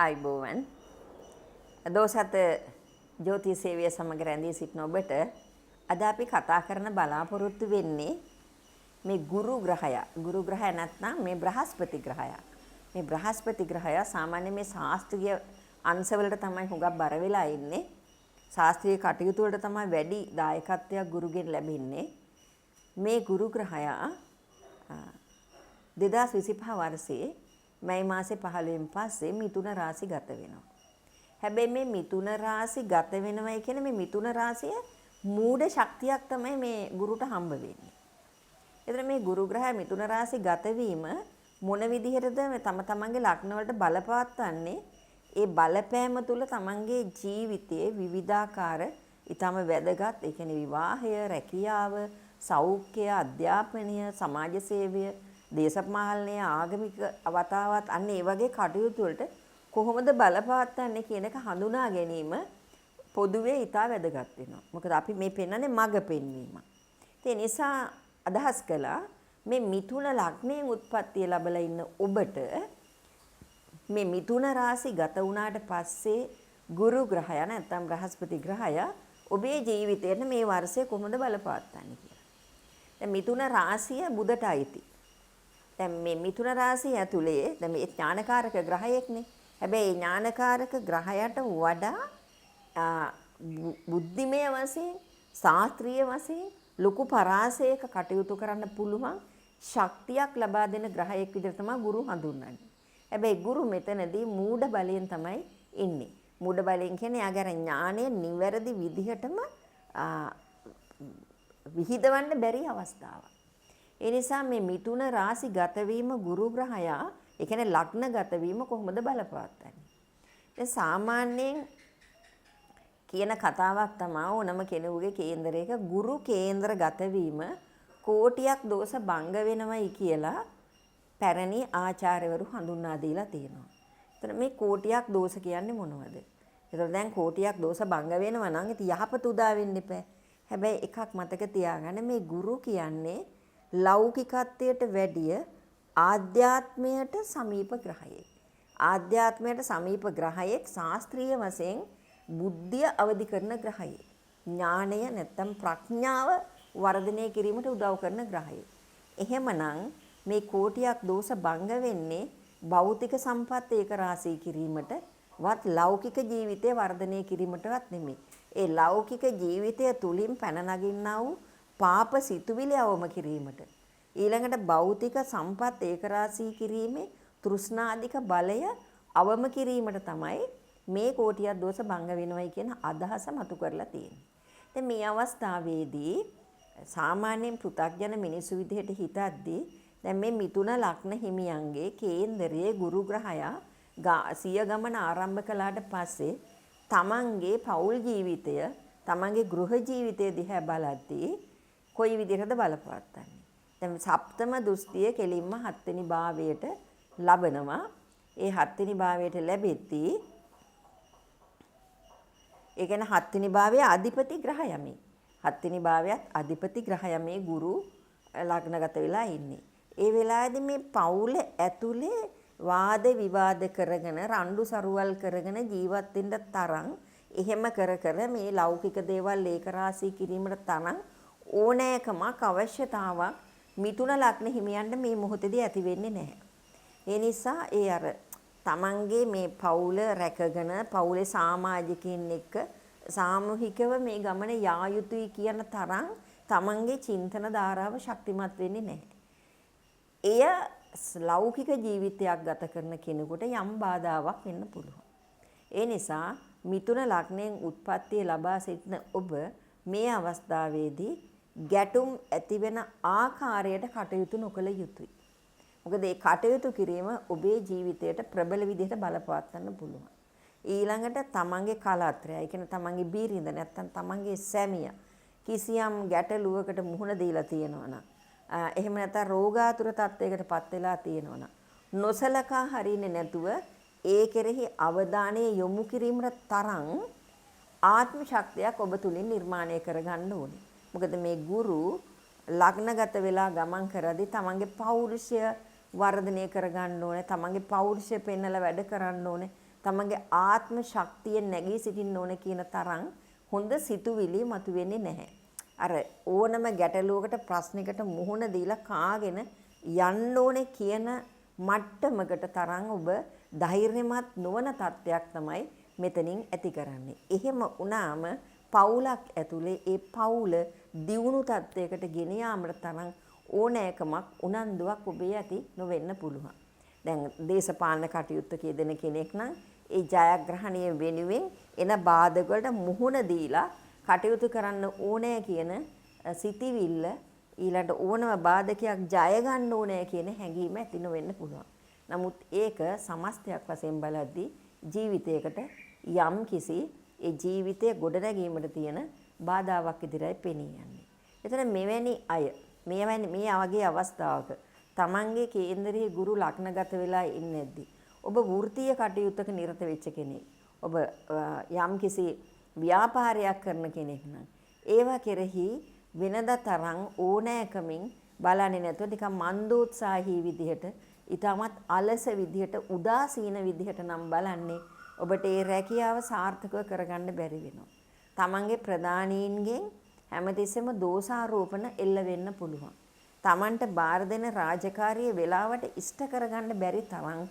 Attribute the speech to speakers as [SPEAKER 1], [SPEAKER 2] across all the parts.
[SPEAKER 1] ආයිබෝවන් දෝසත් ජෝතිය සේවය සමග රැඳී සිටින ඔබට අද අපි කතා කරන බලාපොරොත්තු වෙන්නේ මේ ගුරු ග්‍රහය. ගුරු ග්‍රහය නැත්නම් මේ බ්‍රහස්පති ග්‍රහය. මේ බ්‍රහස්පති ග්‍රහය සාමාන්‍ය මේ ශාස්ත්‍රීය අංශවලට තමයි හුඟක් බර වෙලා ඉන්නේ. ශාස්ත්‍රීය කටයුතු වලට තමයි වැඩි දායකත්වයක් ගුරුගෙන් ලැබෙන්නේ. මේ ගුරු ග්‍රහය 2025 වර්ෂයේ මැයි මාසේ 15 පස්සේ මිථුන රාශි ගත වෙනවා. හැබැයි මේ මිථුන රාශි ගත වෙනවයි කියන්නේ මේ මිථුන රාශිය මූඩ ශක්තියක් තමයි මේ ගුරුට හම්බ වෙන්නේ. ඒතර මේ ගුරු ග්‍රහය මිථුන රාශි ගත වීම මොන විදිහටද තම තමන්ගේ ලග්න වලට බලපවත්වන්නේ? ඒ බලපෑම තුළ තමන්ගේ ජීවිතයේ විවිධාකාර ඊටම වැදගත් ඒ කියන්නේ විවාහය, රැකියාව, සෞඛ්‍ය, අධ්‍යාපනය, සමාජ සේවය, දේශපාලනය, ආගමික අවතාවත් අන්න ඒ වගේ කටයුතු වලට කොහොමද බලපවත්වන්නේ කියන එක හඳුනා ගැනීම පොදුවේ ඉතා වැදගත් වෙනවා. මොකද අපි මේ පෙන්වන්නේ මඟ පෙන්වීම. ඒ නිසා අදහස් කළා මේ මිථුන ලග්නයෙන් උත්පත්තිය ලැබලා ඉන්න ඔබට මේ මිථුන රාශි ගත වුණාට පස්සේ ගුරු ග්‍රහය නැත්නම් බ්‍රහස්පති ග්‍රහය ඔබේ ජීවිතේට මේ වර්ෂය කොහොමද බලපවත්වන්නේ කියලා. දැන් මිථුන රාශිය බුදට අයිති. දැන් මේ මිථුන රාශිය ඇතුලේ දැන් මේ ඥානකාරක ග්‍රහයෙක්නේ. හැබැයි ඥානකාරක ග්‍රහයට වඩා බුද්ධිමය වශයෙන් ශාස්ත්‍රීය වශයෙන් ලොකු පරාසයක කටයුතු කරන්න පුළුවන් ශක්තියක් ලබා දෙන ග්‍රහයෙක් විදිහට තමයි ගුරු හඳුන්වන්නේ. හැබැයි ගුරු මෙතනදී මූඩ බලයෙන් තමයි ඉන්නේ. මූඩ බලයෙන් කියන්නේ යාගේ ඥානය නිවැරදි විදිහටම විහිදවන්න බැරි අවස්ථාවක්. ඒ නිසා මේ මිථුන රාශි ගත වීම ගුරු ග්‍රහය ඒ කියන්නේ ලග්න ගත වීම කොහොමද බලපවත්වන්නේ? දැන් සාමාන්‍යයෙන් කියන කතාවක් තමයි ඕනම කෙනෙකුගේ කේන්දරයක ගුරු කේන්ද්‍ර ගත වීම කෝටියක් දෝෂ භංග වෙනවයි කියලා පැරණි ආචාර්යවරු හඳුන්වා දීලා තියෙනවා. එතන මේ කෝටියක් දෝෂ කියන්නේ මොනවද? ඒතකොට දැන් කෝටියක් දෝෂ භංග වෙනවා නම් ඉතින් යහපත උදා වෙන්න එපා. හැබැයි එකක් මතක තියාගන්න මේ ගුරු කියන්නේ ලෞකිකත්වයට වැඩිය ආධ්‍යාත්මයට සමීප ග්‍රහයෙක්. ආධ්‍යාත්මයට සමීප ග්‍රහයෙක් ශාස්ත්‍රීය වශයෙන් බුද්ධිය අවදි කරන ග්‍රහයෙක්. ඥානය නැත්තම් ප්‍රඥාව වර්ධනය කිරීමට උදව් කරන ග්‍රහයෙක්. එහෙමනම් මේ කෝටියක් දෝෂ භංග වෙන්නේ භෞතික සම්පත් ඒක රාශී කිරීමට වත් ලෞකික ජීවිතය වර්ධනය කිරීමටවත් නෙමෙයි. ඒ ලෞකික ජීවිතය තුලින් පැන නගින්නා වූ පාප සිතුවිලි අවම කිරීමට ඊළඟට භෞතික සම්පත් ඒක රාශී කිරීමේ තෘෂ්ණාධික බලය අවම කිරීමට තමයි මේ කෝටියක් දෝෂ භංග වෙනවයි කියන අදහස මතු කරලා තියෙන්නේ. දැන් මේ අවස්ථාවේදී සාමාන්‍යයෙන් පෘථග්ජන මිනිසු විදිහට හිතද්දී දැන් මේ මිථුන ලග්න හිමියන්ගේ කේන්දරයේ ගුරු ග්‍රහය සිය ගමන ආරම්භ කළාට පස්සේ තමන්ගේ පෞල් ජීවිතය, තමන්ගේ ගෘහ ජීවිතය දිහා බලද්දී කොයි විදිහටද බලපවත්වන්නේ? දැන් සප්තම දෘෂ්ටිය කෙලින්ම 7 වෙනි භාවයට ලබනවා. ඒ 7 වෙනි භාවයට ලැබෙද්දී ඒ කියන්නේ 7 වෙනි භාවයේ අධිපති ග්‍රහය මේ. 7 වෙනි භාවයත් අධිපති ග්‍රහය මේ ගුරු ලග්නගත වෙලා ඉන්නේ. ඒ වෙලාවේදී මේ පවුල ඇතුලේ වාද විවාද කරගෙන රණ්ඩු සරුවල් කරගෙන ජීවත් වෙන්න තරම් එහෙම කර මේ ලෞකික දේවල් ඒක රාශී කිරීමට තරම් ඕනෑකමක් අවශ්‍යතාවක් මිථුන ලග්න හිමියන්ට මේ මොහොතේදී ඇති වෙන්නේ නැහැ. ඒ නිසා ඒ අර තමන්ගේ මේ පවුල රැකගෙන පවුලේ සමාජිකින් එක්ක සාමූහිකව මේ ගමන යා යුතුයි කියන තරම් තමන්ගේ චින්තන ධාරාව ශක්තිමත් වෙන්නේ නැහැ. එය ලෞකික ජීවිතයක් ගත කරන කෙනෙකුට යම් බාධාවක් වෙන්න පුළුවන්. ඒ නිසා මිථුන ලග්නයෙන් උත්පත්තිය ලබා සිටින ඔබ මේ අවස්ථාවේදී ගැටුම් ඇතිවෙන ආකාරයට කටයුතු නොකළ යුතුයි. මොකද මේ කටයුතු කිරීම ඔබේ ජීවිතයට ප්‍රබල විදිහට බලපවත්වන්න පුළුවන්. ඊළඟට තමන්ගේ කලත්‍රය, ඒ කියන්නේ තමන්ගේ බීරිඳ නැත්තම් තමන්ගේ සැමිය කිසියම් ගැටලුවකට මුහුණ දීලා තියෙනවා නම් එහෙම නැත්නම් රෝගාතුර තත්යකටපත් වෙලා තියෙනවා නම් නොසලකා හරින්නේ නැතුව ඒ කෙරෙහි අවධානය යොමු කිරීමට තරම් ආත්ම ශක්තියක් ඔබ තුලින් නිර්මාණය කරගන්න ඕනේ. මොකද මේ ගුරු ලග්නගත වෙලා ගමන් කරද්දී තමන්ගේ පෞරුෂය වර්ධනය කරගන්න ඕනේ. තමන්ගේ පෞරුෂය පෙන්නලා වැඩ කරන්න ඕනේ. තමන්ගේ ආත්ම ශක්තිය නැගී සිටින්න ඕන කියන තරම් හොඳ සිතුවිලි මතුවෙන්නේ නැහැ. අර ඕනම ගැටලුවකට ප්‍රශ්නයකට මුහුණ දීලා කාගෙන යන්න ඕනේ කියන මට්ටමකට තරම් ඔබ ධෛර්යමත් නොවන තත්ත්වයක් තමයි මෙතනින් ඇති කරන්නේ. එහෙම වුණාම පවුලක් ඇතුලේ ඒ පවුල දියුණු තත්ත්වයකට ගෙන යාමට තරම් ඕනෑකමක් උනන්දුවක් ඔබේ ඇති නොවෙන්න පුළුවන්. දැන් දේශපාලන කටයුත්ත කියදෙන කෙනෙක් නම් ඒ ජයග්‍රහණය වෙනුවෙන් එන බාධක වලට මුහුණ දීලා කටයුතු කරන්න ඕනෑ කියන සිතිවිල්ල ඊළඟට ඕනම බාධකයක් ජය ගන්න ඕනෑ කියන හැඟීම ඇති නොවෙන්න පුළුවන්. නමුත් ඒක සමස්තයක් වශයෙන් බලද්දී ජීවිතයකට යම් කිසි ඒ ජීවිතය ගොඩනැගීමට තියෙන බාධාවක් ඉදිරියයි පෙනී යන්නේ. එතන මෙවැනි අය මේ වගේ අවස්ථාවක තමන්ගේ කේන්දරයේ ගුරු ලග්නගත වෙලා ඉන්නේ නැද්දි ඔබ වෘත්තීය කටයුත්තක නිරත වෙච්ච කෙනෙක්. ඔබ යම් කිසි ව්‍යාපාරයක් කරන කෙනෙක් නම් ඒවා කෙරෙහි වෙනදා තරම් ඕනෑකමින් බලන්නේ නැතුව නිකන් මන්දෝත්සාහී විදිහට ඊටමත් අලස විදිහට උදාසීන විදිහට නම් බලන්නේ ඔබට ඒ රැකියාව සාර්ථකව කරගන්න බැරි වෙනවා. තමන්ගේ ප්‍රධානීන්ගෙන් හැමතිස්සෙම දෝෂාරෝපණ එල්ල වෙන්න පුළුවන්. තමන්ට බාර දෙන රාජකාරිය වෙලාවට ඉෂ්ට කරගන්න බැරි තරම්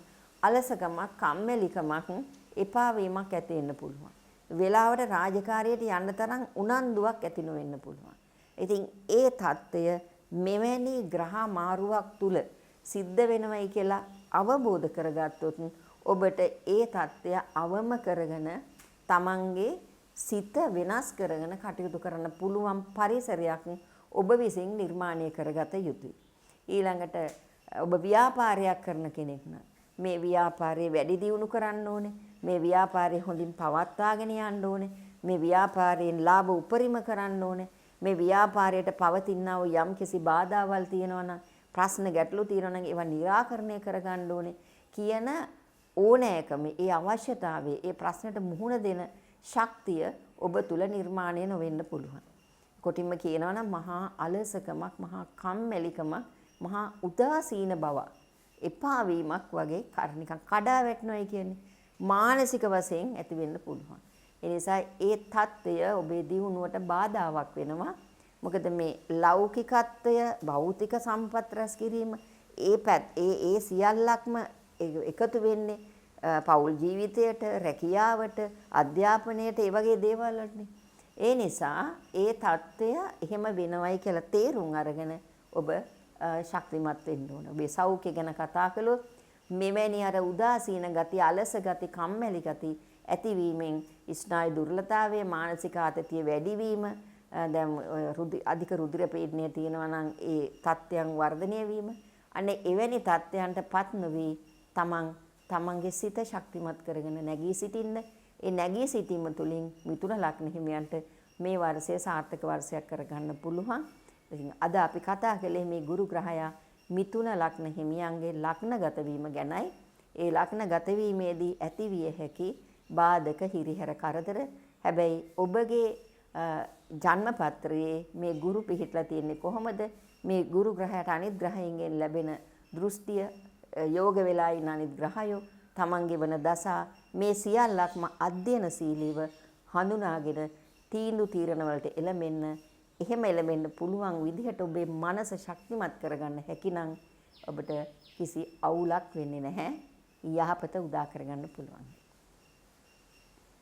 [SPEAKER 1] අලසකමක්, කම්මැලිකමක්, එපා වීමක් ඇති වෙන්න පුළුවන්. වෙලාවට රාජකාරියට යන්න තරම් උනන්දුවක් ඇති නොවෙන්න පුළුවන්. ඉතින් ඒ தত্ত্বය මෙවැනි ග්‍රහ මාරුවක් තුල සිද්ධ වෙනවයි කියලා අවබෝධ කරගත්තොත් ඔබට ඒ தত্ত্বය අවම කරගෙන තමන්ගේ සිත වෙනස් කරගෙන කටයුතු කරන්න පුළුවන් පරිසරයක් ඔබ විසින් නිර්මාණය කරගත යුතුයි. ඊළඟට ඔබ ව්‍යාපාරයක් කරන කෙනෙක් නම් මේ ව්‍යාපාරේ වැඩි දියුණු කරන්න ඕනේ. මේ ව්‍යාපාරේ හොඳින් පවත්වාගෙන යන්න ඕනේ. මේ ව්‍යාපාරයෙන් ලාභ උපරිම කරන්න ඕනේ. මේ ව්‍යාපාරයට පවතිනා වූ යම්කිසි බාධාවල් තියෙනවා නම් ප්‍රශ්න ගැටලු තියෙනවා නම් ඒවා निराකරණය කරගන්න ඕනේ කියන ඕනෑකම, ඒ අවශ්‍යතාවය, ඒ ප්‍රශ්නට මුහුණ දෙන ශක්තිය ඔබ තුල නිර්මාණය නොවෙන්න පුළුවන්. කොටින්ම කියනවා නම් මහා අලසකමක්, මහා කම්මැලිකමක්, මහා උදාසීන බවක්, එපා වීමක් වගේ නිකන් කඩා වැටෙනවයි කියන්නේ මානසික වශයෙන් ඇති වෙන්න පුළුවන්. ඒ නිසා ඒ தত্ত্বය ඔබේ දියුණුවට බාධාවක් වෙනවා. මොකද මේ ලෞකිකත්වය, භෞතික සම්පත් රැස් කිරීම ඒ සියල්ලක්ම එකතු වෙන්නේ පෞල් ජීවිතයට, රැකියාවට, අධ්‍යාපනයට, ඒ වගේ දේවල් වලටනේ. ඒ නිසා ඒ தত্ত্বය එහෙම වෙනවයි කියලා තේරුම් අරගෙන ඔබ ශක්තිමත් වෙන්න ඕන. ඔබේ සෞඛ්‍ය ගැන කතා කළොත් මෙවැනි අර උදාසීන ගති, අලස ගති, කම්මැලි ගති ඇතිවීමෙන් ස්නායු දුර්වලතාවය, මානසික ආතතිය වැඩිවීම, දැන් අධික රුධිර පීඩනය තියෙනවා නම් ඒ තත්ත්වයන් වර්ධනය වීම, අනේ එවැනි තත්ත්වයන්ටපත් නොවි තමන්ගේ සිත ශක්තිමත් කරගෙන නැගී සිටින්න. ඒ නැගී සිටීම තුළින් මිථුන ලග්න හිමියන්ට මේ වර්ෂය සාර්ථක වර්ෂයක් කරගන්න පුළුවන්. ඉතින් අද අපි කතා කළේ මේ ගුරු ග්‍රහයා මිථුන ලග්න හිමියන්ගේ ලග්නගත වීම ගැනයි. ඒ ලග්නගත වීමේදී ඇතිවිය හැකි බාධක, හිරිහැර, කරදර. හැබැයි ඔබගේ ජන්මපත්‍රයේ මේ ගුරු පිහිටලා තියෙන්නේ කොහොමද? මේ ගුරු ග්‍රහයට අනිත් ග්‍රහයන්ගෙන් ලැබෙන දෘෂ්ටිය, යෝග වෙලා ඉන්න අනිත් ග්‍රහයෝ, තමන්ගේ වන දසා, මේ සියල්ලක්ම අධ්‍යයනශීලීව හඳුනාගෙන තීන්දුව තීරණ වලට එළඹෙන්න, එහෙම එළඹෙන්න පුළුවන් විදිහට ඔබේ මනස ශක්තිමත් කරගන්න හැකිනම් ඔබට කිසි අවුලක් වෙන්නේ නැහැ. යහපත උදා කරගන්න පුළුවන්.